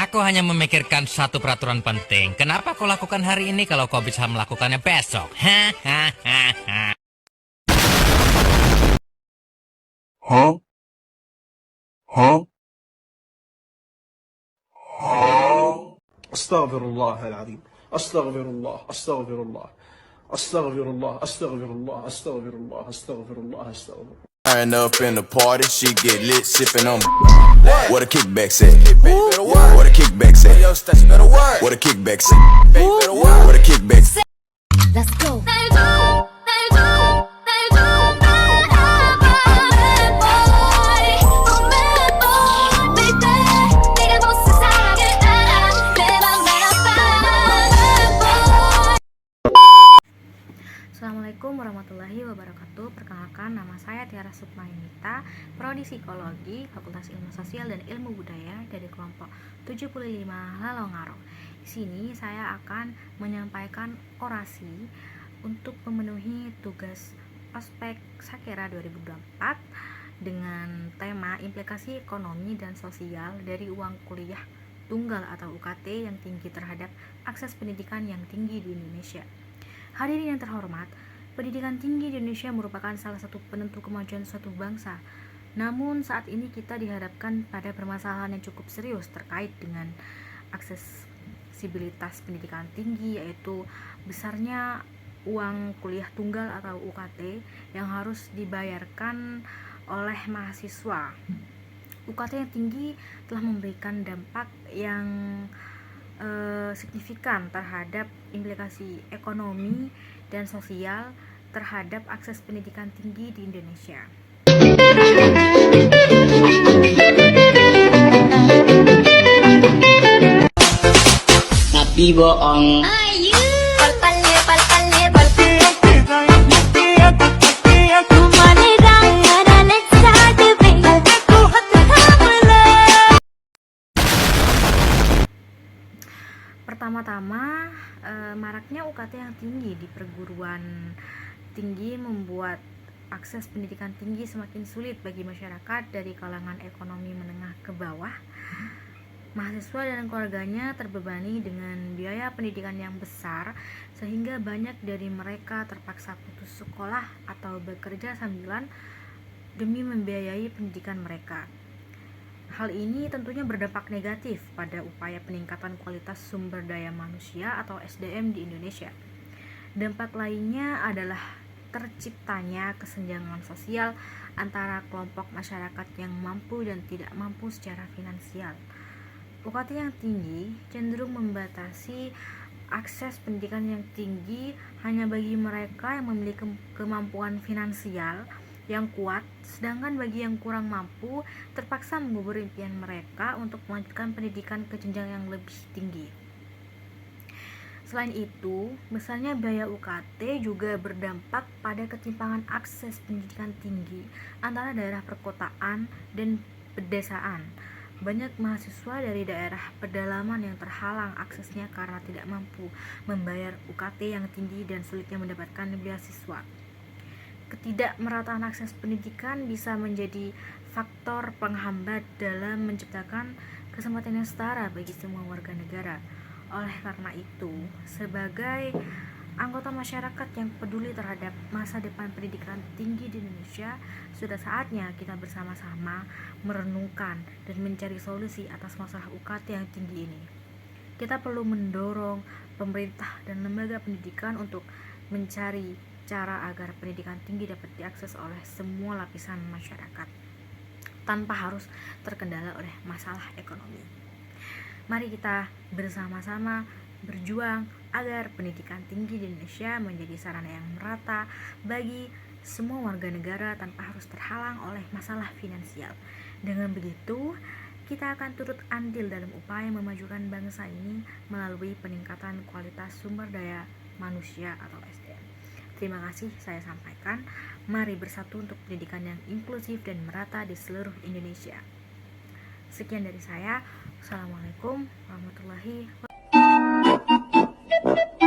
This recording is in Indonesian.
Aku hanya memikirkan satu peraturan penting. Kenapa kau lakukan hari ini kalau kau bisa melakukannya besok? Hahaha. Huh? Huh? استغفر الله العظيم استغفر الله استغفر الله استغفر الله استغفر الله استغفر الله استغفر الله استغفر الله. Turn up in the party, she get lit, sipping on. What a kickback say. What a kickback say. What a kickback say. What a kickback say. Let's go. Assalamualaikum warahmatullahi wabarakatuh. Perkenalkan, nama saya Tiara Sukmayanita, Prodi Psikologi, Fakultas Ilmu Sosial dan Ilmu Budaya dari kelompok 75 Lalongaro. Di sini saya akan menyampaikan orasi untuk memenuhi tugas ospek Sakera 2024 dengan tema implikasi ekonomi dan sosial dari uang kuliah tunggal atau UKT yang tinggi terhadap akses pendidikan yang tinggi di Indonesia. Hadirin yang terhormat, pendidikan tinggi di Indonesia merupakan salah satu penentu kemajuan suatu bangsa. Namun saat ini kita dihadapkan pada permasalahan yang cukup serius terkait dengan aksesibilitas pendidikan tinggi, yaitu besarnya uang kuliah tunggal atau UKT yang harus dibayarkan oleh mahasiswa. UKT yang tinggi telah memberikan dampak yang signifikan terhadap implikasi ekonomi dan sosial terhadap akses pendidikan tinggi di Indonesia. Tapi bohong. Pertama-tama, maraknya UKT yang tinggi di perguruan tinggi membuat akses pendidikan tinggi semakin sulit bagi masyarakat dari kalangan ekonomi menengah ke bawah. Mahasiswa dan keluarganya terbebani dengan biaya pendidikan yang besar, sehingga banyak dari mereka terpaksa putus sekolah atau bekerja sambilan demi membiayai pendidikan mereka. Hal ini tentunya berdampak negatif pada upaya peningkatan kualitas sumber daya manusia atau SDM di Indonesia. Dampak lainnya adalah terciptanya kesenjangan sosial antara kelompok masyarakat yang mampu dan tidak mampu secara finansial. UKT yang tinggi cenderung membatasi akses pendidikan yang tinggi hanya bagi mereka yang memiliki kemampuan finansial yang kuat, sedangkan bagi yang kurang mampu terpaksa mengubur impian mereka untuk melanjutkan pendidikan ke jenjang yang lebih tinggi. Selain itu, besarnya biaya UKT juga berdampak pada ketimpangan akses pendidikan tinggi antara daerah perkotaan dan pedesaan. Banyak mahasiswa dari daerah pedalaman yang terhalang aksesnya karena tidak mampu membayar UKT yang tinggi dan sulitnya mendapatkan beasiswa. Ketidakmerataan akses pendidikan bisa menjadi faktor penghambat dalam menciptakan kesempatan yang setara bagi semua warga negara. Oleh karena itu, sebagai anggota masyarakat yang peduli terhadap masa depan pendidikan tinggi di Indonesia, sudah saatnya kita bersama-sama merenungkan dan mencari solusi atas masalah UKT yang tinggi ini. Kita perlu mendorong pemerintah dan lembaga pendidikan untuk mencari cara agar pendidikan tinggi dapat diakses oleh semua lapisan masyarakat tanpa harus terkendala oleh masalah ekonomi. Mari kita bersama-sama berjuang agar pendidikan tinggi di Indonesia menjadi sarana yang merata bagi semua warga negara tanpa harus terhalang oleh masalah finansial. Dengan begitu, kita akan turut andil dalam upaya memajukan bangsa ini melalui peningkatan kualitas sumber daya manusia atau SDM. Terima kasih saya sampaikan. Mari bersatu untuk pendidikan yang inklusif dan merata di seluruh Indonesia. Sekian dari saya. Assalamualaikum warahmatullahi wabarakatuh.